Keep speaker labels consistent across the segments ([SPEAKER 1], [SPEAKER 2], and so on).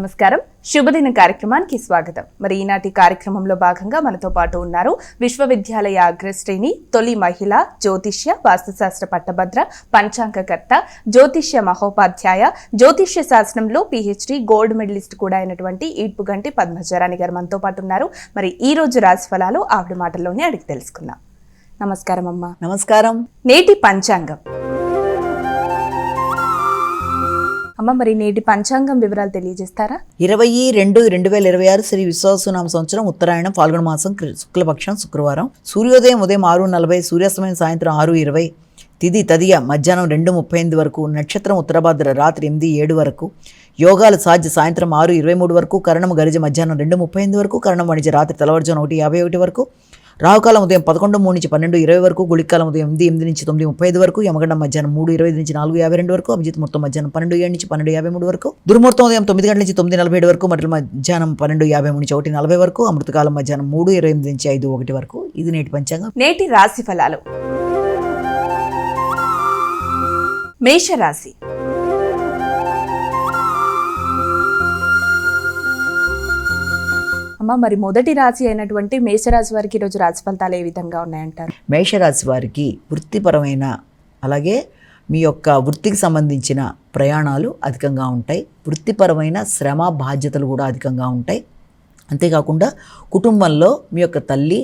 [SPEAKER 1] నమస్కారం. శుభదిన కార్యక్రమానికి స్వాగతం. మరి ఈనాటి కార్యక్రమంలో భాగంగా మనతో పాటు ఉన్నారు విశ్వవిద్యాలయ అగ్రశ్రేణి, తొలి మహిళ, జ్యోతిష్య, వాస్తుశాస్త్ర పట్టభద్ర, పంచాంగకర్త, జ్యోతిష్య మహోపాధ్యాయ, జ్యోతిష్య శాస్త్రంలో PhD గోల్డ్ మెడలిస్ట్ కూడా అయినటువంటి ఈడ్పుగంటి పద్మజారాణి గారు మనతో పాటు ఉన్నారు. మరి ఈ రోజు రాశి ఫలాలు ఆవిడ మాటల్లోనే అడిగి తెలుసుకుందాం. నమస్కారం అమ్మా.
[SPEAKER 2] నమస్కారం.
[SPEAKER 1] నేటి పంచాంగం అమ్మ, మరి నేటి పంచాంగం వివరాలు తెలియజేస్తారా?
[SPEAKER 2] 20-2-2026 శ్రీ విశ్వావసునామ సంవత్సరం, ఉత్తరాయణం, ఫాల్గుణ మాసం, శుక్లపక్షం, శుక్రవారం. సూర్యోదయం ఉదయం 6:40, సూర్యాస్తమయం సాయంత్రం 6:20, తిథి తదియ మధ్యాహ్నం 2:38 వరకు, నక్షత్రం ఉత్తరభాద్ర రాత్రి 8-7 వరకు, యోగాలు సాధ్య సాయంత్రం 6:23 వరకు, కరణం గరిజ మధ్యాహ్నం 2:35 వరకు, కరణం వాణిజ్య రాత్రి తెల్లవారుజామున 1:51 వరకు, రాహుకాలం ఉదయం 11:03 నుంచి 12:20 వరకు, గుళికాలం ఉదయం 8:08 నుంచి 9:35 వరకు, యమగండం మధ్యాహ్నం 3:25 నుంచి 4:52 వరకు, అభిజిత్ ముహూర్తం మధ్యాహ్నం 12:07 నుంచి 12:53 వరకు, దుర్ముహూర్తం ఉదయం 9 గంటల నుంచి 9:47 వరకు, మరల మధ్యాహ్నం 12:53 నుంచి 1:40 వరకు, అమృతకాలం మధ్యాహ్నం 3:28 నుంచి 5:01 వరకు. ఇది నేటి పంచాంగం.
[SPEAKER 1] నేటి రాశి ఫలాలు. మేషరాశి. అమ్మ, మరి మొదటి రాశి అయినటువంటి మేషరాశి వారికి ఈరోజు రాశి ఫలితాలు ఏ విధంగా ఉన్నాయంటారు?
[SPEAKER 2] మేషరాశి వారికి వృత్తిపరమైన, అలాగే మీ యొక్క వృత్తికి సంబంధించిన ప్రయాణాలు అధికంగా ఉంటాయి. వృత్తిపరమైన శ్రమ, బాధ్యతలు కూడా అధికంగా ఉంటాయి. అంతేకాకుండా కుటుంబంలో మీ యొక్క తల్లి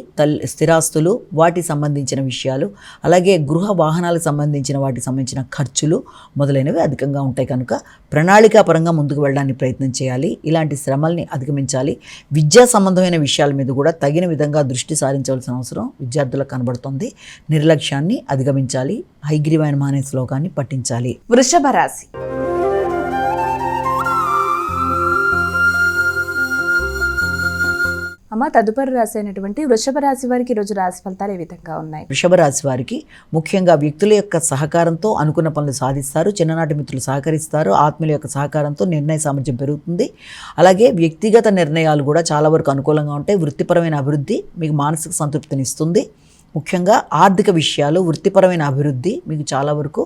[SPEAKER 2] స్థిరాస్తులు, వాటికి సంబంధించిన విషయాలు, అలాగే గృహ వాహనాలకు సంబంధించిన వాటికి సంబంధించిన ఖర్చులు మొదలైనవి అధికంగా ఉంటాయి. కనుక ప్రణాళికాపరంగా ముందుకు వెళ్ళడానికి ప్రయత్నం చేయాలి. ఇలాంటి శ్రమల్ని అధిగమించాలి. విద్యా సంబంధమైన విషయాల మీద కూడా తగిన విధంగా దృష్టి సారించవలసిన అవసరం విద్యార్థులకు కనబడుతుంది. నిర్లక్ష్యాన్ని అధిగమించాలి. హైగ్రీవాయన అనే శ్లోకాన్ని పఠించాలి.
[SPEAKER 1] వృషభ రాశి. అమ్మ, తదుపరి రాశి అయినటువంటి వృషభ రాశి వారికి ఈరోజు రాశి ఫలితాలు ఏ విధంగా ఉన్నాయి?
[SPEAKER 2] వృషభ రాశి వారికి ముఖ్యంగా వ్యక్తుల యొక్క సహకారంతో అనుకున్న పనులు సాధిస్తారు. చిన్ననాటి మిత్రులు సహకరిస్తారు. ఆత్మీయుల యొక్క సహకారంతో నిర్ణయ సామర్థ్యం పెరుగుతుంది. అలాగే వ్యక్తిగత నిర్ణయాలు కూడా చాలా వరకు అనుకూలంగా ఉంటాయి. వృత్తిపరమైన అభివృద్ధి మీకు మానసిక సంతృప్తినిస్తుంది. ముఖ్యంగా ఆర్థిక విషయాలు, వృత్తిపరమైన అభివృద్ధి మీకు చాలా వరకు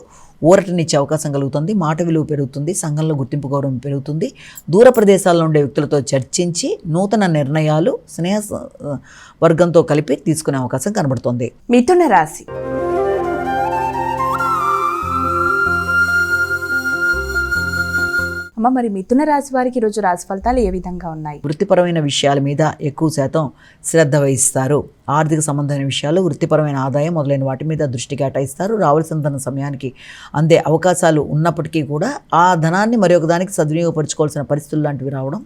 [SPEAKER 2] ఊరటనిచ్చే అవకాశం కలుగుతుంది. మాట విలువ పెరుగుతుంది. సంఘంలో గుర్తింపు గౌరవం పెరుగుతుంది. దూర ప్రదేశాల్లో ఉండే వ్యక్తులతో చర్చించి నూతన నిర్ణయాలు స్నేహ వర్గంతో కలిపి తీసుకునే అవకాశం కనబడుతుంది.
[SPEAKER 1] మిథున రాశి. అమ్మ, మరి మిథున రాశి వారికి ఈరోజు రాశి ఫలితాలు ఏ విధంగా ఉన్నాయి?
[SPEAKER 2] వృత్తిపరమైన విషయాల మీద ఎక్కువ శాతం శ్రద్ధ వహిస్తారు. ఆర్థిక సంబంధమైన విషయాలు, వృత్తిపరమైన ఆదాయం మొదలైన వాటి మీద దృష్టి కేటాయిస్తారు. రావాల్సిన ధన సమయానికి అందే అవకాశాలు ఉన్నప్పటికీ కూడా ఆ ధనాన్ని మరొక దానికి సద్వినియోగపరచుకోవాల్సిన పరిస్థితులు లాంటివి రావడం,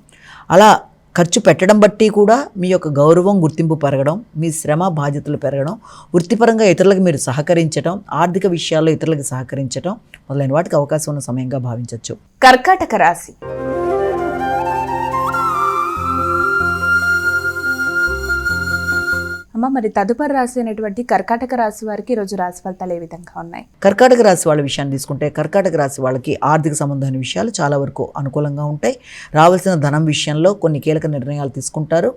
[SPEAKER 2] అలా ఖర్చు పెట్టడం బట్టి కూడా మీ యొక్క గౌరవం, గుర్తింపు పెరగడం, మీ శ్రమ, బాధ్యతలు పెరగడం, వృత్తిపరంగా ఇతరులకు మీరు సహకరించడం, ఆర్థిక విషయాల్లో ఇతరులకు సహకరించడం మొదలైన వాటికి అవకాశం ఉన్న సమయంగా భావించవచ్చు.
[SPEAKER 1] కర్కాటక రాశి. అమ్మ, మరి తదుపరి రాశి అయినటువంటి కర్కాటక రాశి వారికి ఈరోజు రాశి ఫలితాలు ఏ విధంగా ఉన్నాయి?
[SPEAKER 2] కర్కాటక రాశి వాళ్ళ విషయాన్ని తీసుకుంటే, కర్కాటక రాశి వాళ్ళకి ఆర్థిక సంబంధమైన విషయాలు చాలా వరకు అనుకూలంగా ఉంటాయి. రావాల్సిన ధనం విషయంలో కొన్ని కీలక నిర్ణయాలు తీసుకుంటారు.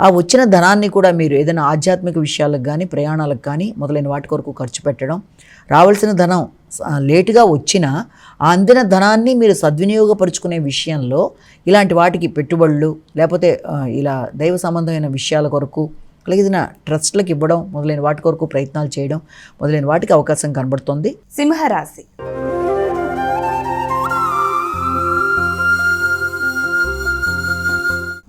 [SPEAKER 2] ఆ వచ్చిన ధనాన్ని కూడా మీరు ఏదైనా ఆధ్యాత్మిక విషయాలకు కానీ, ప్రయాణాలకు కానీ మొదలైన వాటి కొరకు ఖర్చు పెట్టడం, రావాల్సిన ధనం లేటుగా వచ్చినా ఆ అందిన ధనాన్ని మీరు సద్వినియోగపరుచుకునే విషయంలో ఇలాంటి వాటికి పెట్టుబడులు, లేకపోతే ఇలా దైవ సంబంధమైన విషయాల కొరకు, అలాగే ఏదైనా ట్రస్ట్లకు ఇవ్వడం మొదలైన వాటి కొరకు ప్రయత్నాలు చేయడం మొదలైన వాటికి అవకాశం కనబడుతుంది.
[SPEAKER 1] సింహరాశి.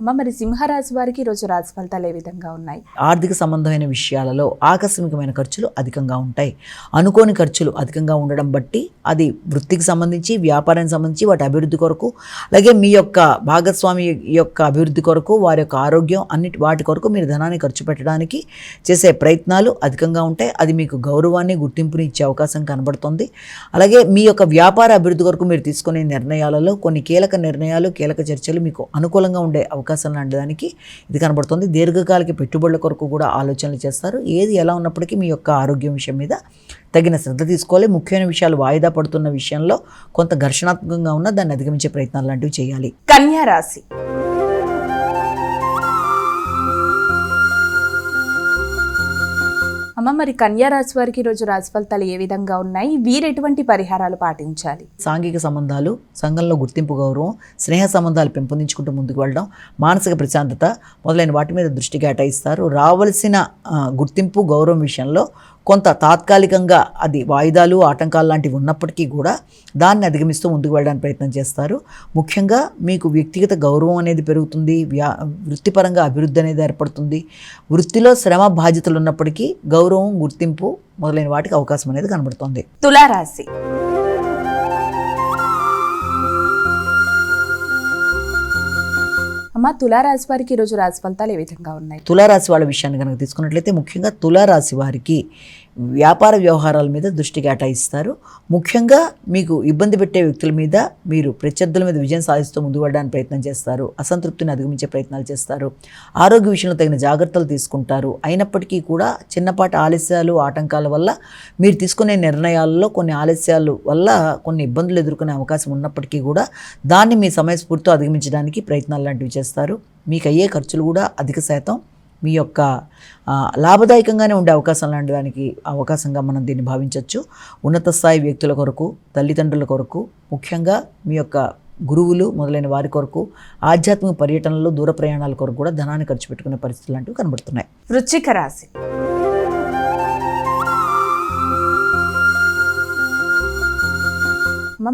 [SPEAKER 1] అమ్మ, మరి సింహరాశి వారికి ఈరోజు రాశి ఫలితాలు ఏ విధంగా ఉన్నాయి?
[SPEAKER 2] ఆర్థిక సంబంధమైన విషయాలలో ఆకస్మికమైన ఖర్చులు అధికంగా ఉంటాయి. అనుకోని ఖర్చులు అధికంగా ఉండడం బట్టి అది వృత్తికి సంబంధించి, వ్యాపారానికి సంబంధించి, వాటి అభివృద్ధి కొరకు, అలాగే మీ యొక్క భాగస్వామి యొక్క అభివృద్ధి కొరకు, వారి యొక్క ఆరోగ్యం, వాటి కొరకు మీరు ధనాన్ని ఖర్చు పెట్టడానికి చేసే ప్రయత్నాలు అధికంగా ఉంటాయి. అది మీకు గౌరవాన్ని, గుర్తింపుని ఇచ్చే అవకాశం కనబడుతుంది. అలాగే మీ యొక్క వ్యాపార అభివృద్ధి కొరకు మీరు తీసుకునే నిర్ణయాలలో కొన్ని కీలక నిర్ణయాలు, కీలక చర్చలు మీకు అనుకూలంగా ఉండే అవకాశం లాంటిదానికి ఇది కనబడుతుంది. దీర్ఘకాలిక పెట్టుబడుల కొరకు కూడా ఆలోచనలు చేస్తారు. ఏది ఎలా ఉన్నప్పటికీ మీ యొక్క ఆరోగ్యం విషయం మీద తగిన శ్రద్ధ తీసుకోవాలి. ముఖ్యమైన విషయాలు వాయిదా పడుతున్న విషయంలో కొంత ఘర్షణాత్మకంగా ఉన్న దాన్ని అధిగమించే ప్రయత్నాలు లాంటివి చేయాలి.
[SPEAKER 1] కన్యా రాశి. అమ్మ, మరి కన్యా రాశి వారికి ఈరోజు రాశి ఫలితాలు ఏ విధంగా ఉన్నాయి? వీరు ఎటువంటి పరిహారాలు పాటించాలి?
[SPEAKER 2] సాంఘిక సంబంధాలు, సంఘంలో గుర్తింపు, గౌరవం, స్నేహ సంబంధాలు పెంపొందించుకుంటూ ముందుకు వెళ్ళడం, మానసిక ప్రశాంతత మొదలైన వాటి మీద దృష్టి కేటాయిస్తారు. రావాల్సిన గుర్తింపు, గౌరవం విషయంలో కొంత తాత్కాలికంగా అది వాయిదాలు, ఆటంకాలు లాంటివి ఉన్నప్పటికీ కూడా దాన్ని అధిగమిస్తూ ముందుకు వెళ్ళడానికి ప్రయత్నం చేస్తారు. ముఖ్యంగా మీకు వ్యక్తిగత గౌరవం అనేది పెరుగుతుంది, వృత్తిపరంగా అభివృద్ధి అనేది ఏర్పడుతుంది. వృత్తిలో శ్రమ బాధ్యతలు ఉన్నప్పటికీ గౌరవం, గుర్తింపు మొదలైన వాటికి అవకాశం అనేది కనబడుతుంది.
[SPEAKER 1] తులారాశి. అమ్మ, తులారాశి వారికి ఈరోజు రాశి ఫలితాలు ఏ విధంగా ఉన్నాయి?
[SPEAKER 2] తులారాశి వాళ్ళ విషయాన్ని కనుక తీసుకున్నట్లయితే ముఖ్యంగా తులారాశి వారికి వ్యాపార వ్యవహారాల మీద దృష్టి కేటాయిస్తారు. ముఖ్యంగా మీకు ఇబ్బంది పెట్టే వ్యక్తుల మీద మీరు ప్రత్యర్థుల మీద విజయం సాధిస్తూ ముందుకు వెళ్ళడానికి ప్రయత్నం చేస్తారు. అసంతృప్తిని అధిగమించే ప్రయత్నాలు చేస్తారు. ఆరోగ్య విషయంలో తగిన జాగ్రత్తలు తీసుకుంటారు. అయినప్పటికీ కూడా చిన్నపాటి ఆలస్యాలు, ఆటంకాల వల్ల మీరు తీసుకునే నిర్ణయాల్లో కొన్ని ఆలస్యాల వల్ల కొన్ని ఇబ్బందులు ఎదుర్కొనే అవకాశం ఉన్నప్పటికీ కూడా దాన్ని మీ సమయస్ఫూర్తితో అధిగమించడానికి ప్రయత్నాలు లాంటివి చేస్తారు. మీకు అయ్యే ఖర్చులు కూడా అధిక శాతం మీ యొక్క లాభదాయకంగానే ఉండే అవకాశం లాంటి దానికి అవకాశంగా మనం దీన్ని భావించవచ్చు. ఉన్నత స్థాయి వ్యక్తుల కొరకు, తల్లిదండ్రుల కొరకు, ముఖ్యంగా మీ యొక్క గురువులు మొదలైన వారి కొరకు, ఆధ్యాత్మిక పర్యటనలు, దూర ప్రయాణాల కొరకు కూడా ధనాన్ని ఖర్చు పెట్టుకునే పరిస్థితులు లాంటివి కనబడుతున్నాయి.
[SPEAKER 1] వృశ్చిక రాశి.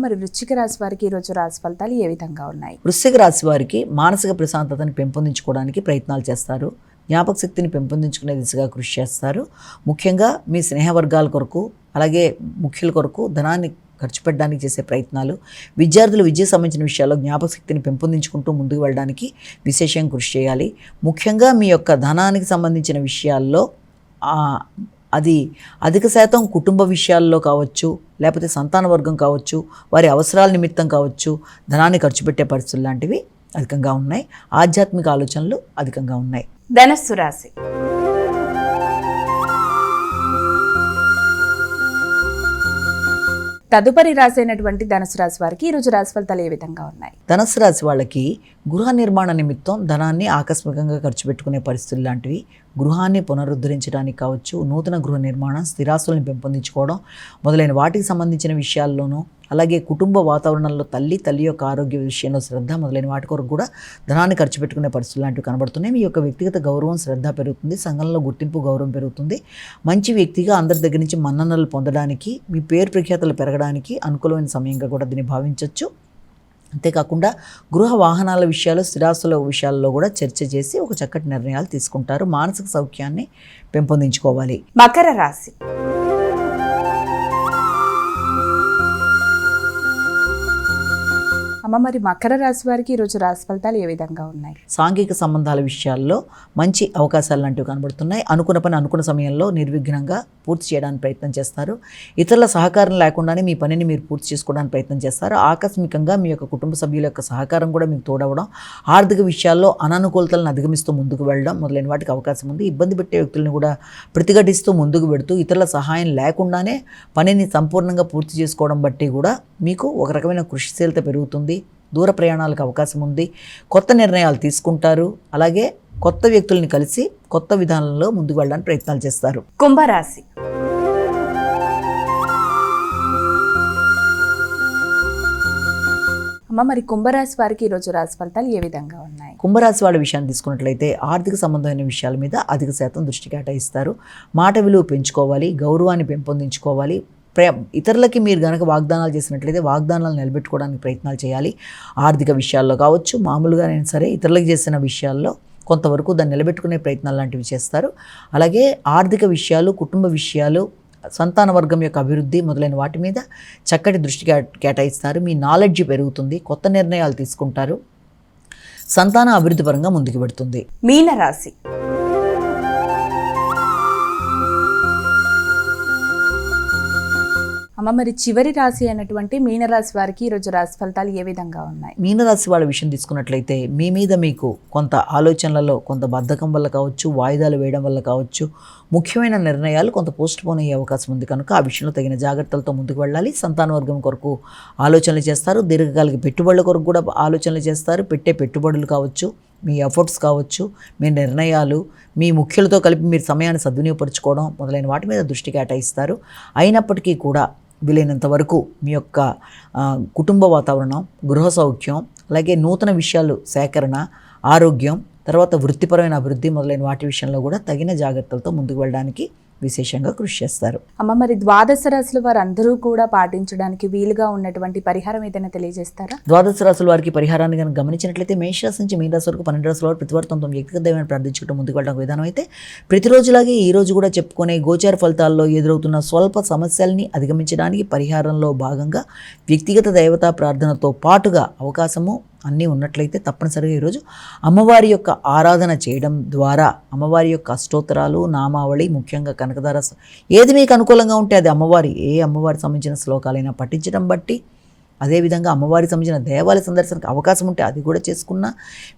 [SPEAKER 1] మరి వృశ్చిక రాశి వారికి ఈరోజు రాశి ఫలితాలు ఏ విధంగా ఉన్నాయి?
[SPEAKER 2] వృశ్చిక రాశి వారికి మానసిక ప్రశాంతతని పెంపొందించుకోవడానికి ప్రయత్నాలు చేస్తారు. జ్ఞాపక శక్తిని పెంపొందించుకునే దిశగా కృషి చేస్తారు. ముఖ్యంగా మీ స్నేహవర్గాల కొరకు, అలాగే ముఖ్యుల కొరకు ధనాన్ని ఖర్చు పెట్టడానికి చేసే ప్రయత్నాలు, విద్యార్థులు విద్యకు సంబంధించిన విషయాల్లో జ్ఞాపక శక్తిని పెంపొందించుకుంటూ ముందుకు వెళ్ళడానికి విశేషంగా కృషి చేయాలి. ముఖ్యంగా మీ యొక్క ధనానికి సంబంధించిన విషయాల్లో అది అధిక శాతం కుటుంబ విషయాల్లో కావచ్చు, లేకపోతే సంతాన వర్గం కావచ్చు, వారి అవసరాల నిమిత్తం కావచ్చు, ధనాన్ని ఖర్చు పెట్టే పరిస్థితులు లాంటివి అధికంగా ఉన్నాయి. ఆధ్యాత్మిక ఆలోచనలు అధికంగా ఉన్నాయి.
[SPEAKER 1] ధనస్సు రాశి. తదుపరి రాశి అయినటువంటి ధనుసు రాశి వారికి ఈరోజు రాశి ఫలితాలు ఏ విధంగా ఉన్నాయి?
[SPEAKER 2] ధనుసు రాశి వాళ్ళకి గృహ నిర్మాణ నిమిత్తం ధనాన్ని ఆకస్మికంగా ఖర్చు పెట్టుకునే పరిస్థితులు లాంటివి, గృహాన్ని పునరుద్ధరించడానికి కావచ్చు, నూతన గృహ నిర్మాణం, స్థిరాస్తులను పెంపొందించుకోవడం మొదలైన వాటికి సంబంధించిన విషయాల్లోనూ, అలాగే కుటుంబ వాతావరణంలో తల్లి యొక్క ఆరోగ్య విషయంలో శ్రద్ధ మొదలైన వాటి కొరకు కూడా ధనాన్ని ఖర్చు పెట్టుకునే పరిస్థితులు లాంటివి కనబడుతున్నాయి. మీ యొక్క వ్యక్తిగత గౌరవం, శ్రద్ధ పెరుగుతుంది. సంఘంలో గుర్తింపు, గౌరవం పెరుగుతుంది. మంచి వ్యక్తిగా అందరి దగ్గర నుంచి మన్ననలు పొందడానికి, మీ పేరు ప్రఖ్యాతలు పెరగడానికి అనుకూలమైన సమయంగా కూడా దీన్ని భావించవచ్చు. అంతేకాకుండా గృహ వాహనాల విషయాలు, స్థిరాస్తుల విషయాల్లో కూడా చర్చ చేసి ఒక చక్కటి నిర్ణయాలు తీసుకుంటారు. మానసిక సౌఖ్యాన్ని పెంపొందించుకోవాలి.
[SPEAKER 1] మకర రాశి. అమ్మ, మరి మకర రాశి వారికి ఈరోజు రాశి ఫలితాలు ఏ విధంగా ఉన్నాయి?
[SPEAKER 2] సాంఘిక సంబంధాల విషయాల్లో మంచి అవకాశాలు లాంటివి కనబడుతున్నాయి. అనుకున్న పని అనుకున్న సమయంలో నిర్విఘ్నంగా పూర్తి చేయడానికి ప్రయత్నం చేస్తారు. ఇతరుల సహకారం లేకుండానే మీ పనిని మీరు పూర్తి చేసుకోవడానికి ప్రయత్నం చేస్తారు. ఆకస్మికంగా మీ యొక్క కుటుంబ సభ్యుల యొక్క సహకారం కూడా మీకు తోడవడం, ఆర్థిక విషయాల్లో అననుకూలతలను అధిగమిస్తూ ముందుకు వెళ్ళడం మొదలైన వాటికి అవకాశం ఉంది. ఇబ్బంది పెట్టే వ్యక్తులను కూడా ప్రతిఘటిస్తూ ముందుకు పెడుతూ ఇతరుల సహాయం లేకుండానే పనిని సంపూర్ణంగా పూర్తి చేసుకోవడం బట్టి కూడా మీకు ఒక రకమైన కృషిశీలత పెరుగుతుంది. దూర ప్రయాణాలకు అవకాశం ఉంది. కొత్త నిర్ణయాలు తీసుకుంటారు. అలాగే కొత్త వ్యక్తుల్ని కలిసి కొత్త విధానంలో ముందుకు వెళ్ళడానికి ప్రయత్నాలు చేస్తారు.
[SPEAKER 1] కుంభరాశి. అమ్మ, మరి కుంభరాశి వారికి ఈరోజు రాశి ఫలితాలు ఏ విధంగా ఉన్నాయి?
[SPEAKER 2] కుంభరాశి వాళ్ళ విషయాన్ని తీసుకున్నట్లయితే ఆర్థిక సంబంధమైన విషయాల మీద అధిక శాతం దృష్టి కేటాయిస్తారు. మాట విలువ పెంచుకోవాలి, గౌరవాన్ని పెంపొందించుకోవాలి. ఇతరులకి మీరు కనుక వాగ్దానాలు చేసినట్లయితే వాగ్దానాలు నిలబెట్టుకోవడానికి ప్రయత్నాలు చేయాలి. ఆర్థిక విషయాల్లో కావచ్చు, మామూలుగానైనా సరే ఇతరులకు చేసిన విషయాల్లో కొంతవరకు దాన్ని నిలబెట్టుకునే ప్రయత్నాలు లాంటివి చేస్తారు. అలాగే ఆర్థిక విషయాలు, కుటుంబ విషయాలు, సంతాన వర్గం యొక్క అభివృద్ధి మొదలైన వాటి మీద చక్కటి దృష్టి కేటాయిస్తారు. మీ నాలెడ్జ్ పెరుగుతుంది. కొత్త నిర్ణయాలు తీసుకుంటారు. సంతాన అభివృద్ధి పరంగా ముందుకు పెడుతుంది.
[SPEAKER 1] మీనరాశి. అమ్మ, మరి చివరి రాశి అయినటువంటి మీనరాశి వారికి ఈరోజు రాశి ఫలితాలు ఏ విధంగా ఉన్నాయి?
[SPEAKER 2] మీనరాశి వాళ్ళ విషయం తీసుకున్నట్లయితే మీ మీద మీకు కొంత ఆలోచనలలో కొంత బద్ధకం వల్ల కావచ్చు, వాయిదాలు వేయడం వల్ల కావచ్చు, ముఖ్యమైన నిర్ణయాలు కొంత పోస్ట్ పోన్ అయ్యే అవకాశం ఉంది. కనుక ఆ విషయంలో తగిన జాగ్రత్తలతో ముందుకు వెళ్ళాలి. సంతాన వర్గం కొరకు ఆలోచనలు చేస్తారు. దీర్ఘకాలిక పెట్టుబడుల కొరకు కూడా ఆలోచనలు చేస్తారు. పెట్టే పెట్టుబడులు కావచ్చు, మీ ఎఫర్ట్స్ కావచ్చు, మీ నిర్ణయాలు, మీ ముఖ్యులతో కలిపి మీరు సమయాన్ని సద్వినియోగపరచుకోవడం మొదలైన వాటి మీద దృష్టి కేటాయిస్తారు. అయినప్పటికీ కూడా వీలైనంత వరకు మీ యొక్క కుటుంబ వాతావరణం, గృహ సౌఖ్యం, అలాగే నూతన విషయాలు సేకరణ, ఆరోగ్యం, తర్వాత వృత్తిపరమైన అభివృద్ధి మొదలైన వాటి విషయంలో కూడా తగిన జాగ్రత్తలతో ముందుకు వెళ్ళడానికి విశేషంగా కృషి చేస్తారు.
[SPEAKER 1] అమ్మ, మరి ద్వాదశ రాశుల వారు అందరూ కూడా పాటించడానికి వీలుగా ఉన్నటువంటి పరిహారం ఏదైనా తెలియజేస్తారా?
[SPEAKER 2] ద్వాదశ రాశుల వారికి పరిహారాన్ని కనుక గమనించినట్లయితే మేషరాశి నుంచి మీన రాశి వరకు 12 రాశుల వారు ప్రతివారు తమ వ్యక్తిగత దైవాన్ని ప్రార్థించుకుంటూ ముందుకు వెళ్ళడానికి విధానం అయితే ప్రతిరోజులాగే ఈ రోజు కూడా చెప్పుకునే గోచార ఫలితాల్లో ఎదురవుతున్న స్వల్ప సమస్యల్ని అధిగమించడానికి పరిహారంలో భాగంగా వ్యక్తిగత దేవతా ప్రార్థనతో పాటుగా అవకాశము అన్నీ ఉన్నట్లయితే తప్పనిసరిగా ఈరోజు అమ్మవారి యొక్క ఆరాధన చేయడం ద్వారా అమ్మవారి యొక్క అష్టోత్తరాలు, నామావళి, ముఖ్యంగా కనకదార ఏది మీకు అనుకూలంగా ఉంటే అది ఏ అమ్మవారికి సంబంధించిన శ్లోకాలైనా పఠించడం బట్టి, అదేవిధంగా అమ్మవారికి సంబంధించిన దేవాలయ సందర్శనకు అవకాశం ఉంటే అది కూడా చేసుకున్నా,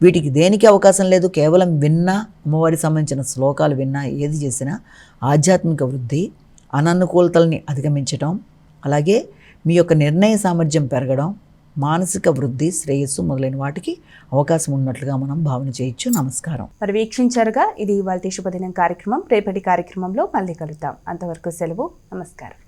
[SPEAKER 2] వీటికి దేనికి అవకాశం లేదు కేవలం విన్నా, అమ్మవారికి సంబంధించిన శ్లోకాలు విన్నా, ఏది చేసినా ఆధ్యాత్మిక వృద్ధి, అననుకూలతల్ని అధిగమించడం, అలాగే మీ యొక్క నిర్ణయ సామర్థ్యం పెరగడం, మానసిక వృద్ధి, శ్రేయస్సు మొదలైన వాటికి అవకాశం ఉన్నట్లుగా మనం భావన చేయొచ్చు. నమస్కారం.
[SPEAKER 1] మరి వీక్షించారుగా, ఇది ఇవాల్టి శుభదినం కార్యక్రమం. రేపటి కార్యక్రమంలో మళ్ళీ కలుద్దాం. అంతవరకు సెలవు. నమస్కారం.